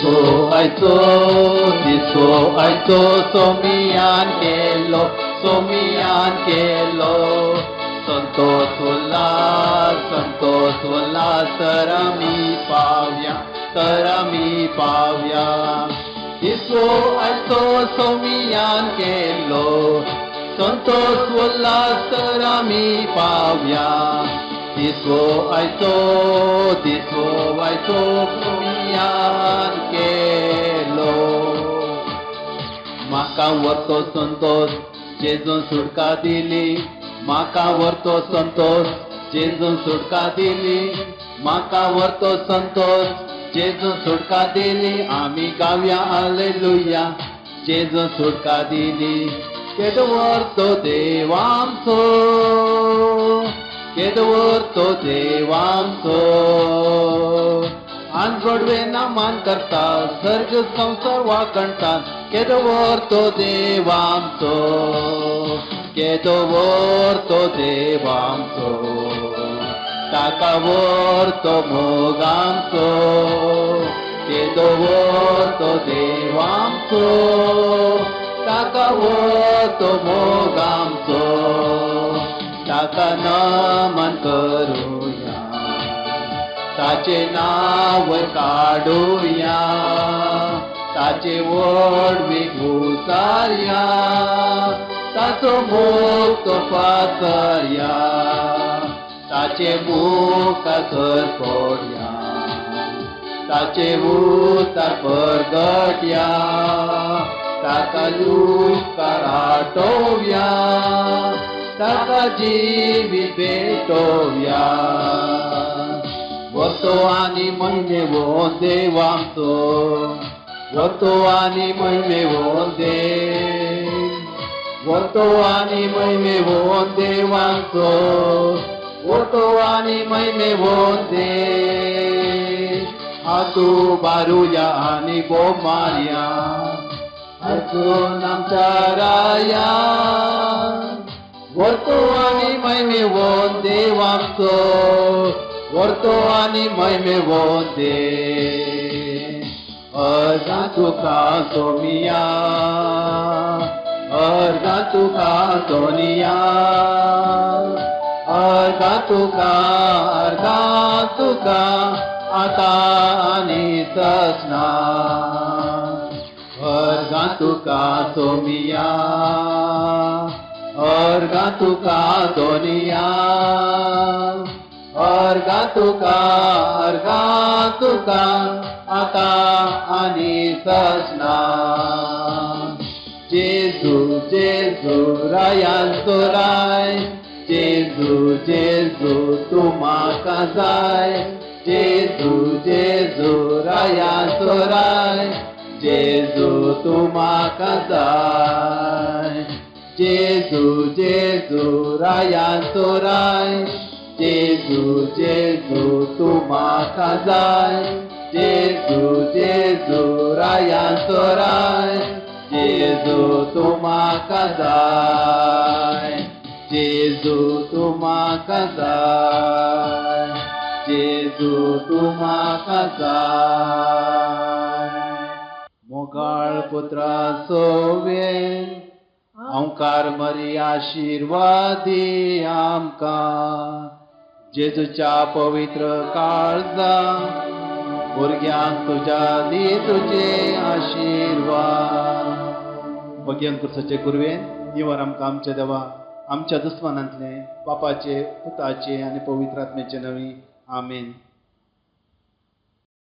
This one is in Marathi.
Diso somian kelo Santos wala sarami pavya Diso somian kelo Santos wala sarami pavya Diso somian kelo Maka warto santos Jezun सुटका दिली माका वरतो संतोष जेजून सुटका दिली माका वरतो संतोष जेजून सुटका दिली आम्ही गाव्या हालेलुया जेजून सुटका दिली केदवरतो देवांचो आनगोडवे ना मान करता सर्ग संसार वाकणता केदवरतो देवांचो ताका वरतो मोगांचो केदवरतो देवांचो ताका वरतो मोगांचो ताका नमन करूया ताचे नाव काढूया ताचे वडवी घुसारया ताचो मोग पासरया ताचे मुखासर पडया ताचे उतार परगटया ताका लुकार आटोवया ताका जिवीत भेटोवया वतो आनी महिमेवोन देवांचो वतो आनी महिमेवोन वतो आनी महिमेवोन देवांचो वतो आनी महिमेवोन हातू बारुया आनी बोब मारया अजून आमच्या राया वतो आनी महिमेवोन देवांचो वरतो आनी महिमेवोन अर्धा तुका सोमिया अर्धा तुका सोनिया अर्धा तुका आता आनी ससना अर्धा तुका सोमिया अर्धा तुका सोनिया अर्धा तुका आता आनी ससना जेजू रायांचो राय जेजू तूं म्हाका जाय जेजू रायांचो राय जेजू तूं म्हाका जाय जेजू रायांचो राय जेजू तूं म्हाका जाय जेजू रायांचो राय जेजू तूं म्हाका जाय जेजू तूं म्हाका जाय जेजू तूं म्हाका जाय मोगाळ पुत्रा सोवेन ओंकार मरी आशीर्वादी आमकां जेजूच्या पवित्र काळजा भुरग्यांक तुज्या दी तुजे आशीर्वाद भगयन कुर्साचे कुरवेन निवर आमकां आमच्या देवा आमच्या दुस्मानांतले पापाचे पुताचे आनी पवित्र आत्म्याचे नवी आमेन.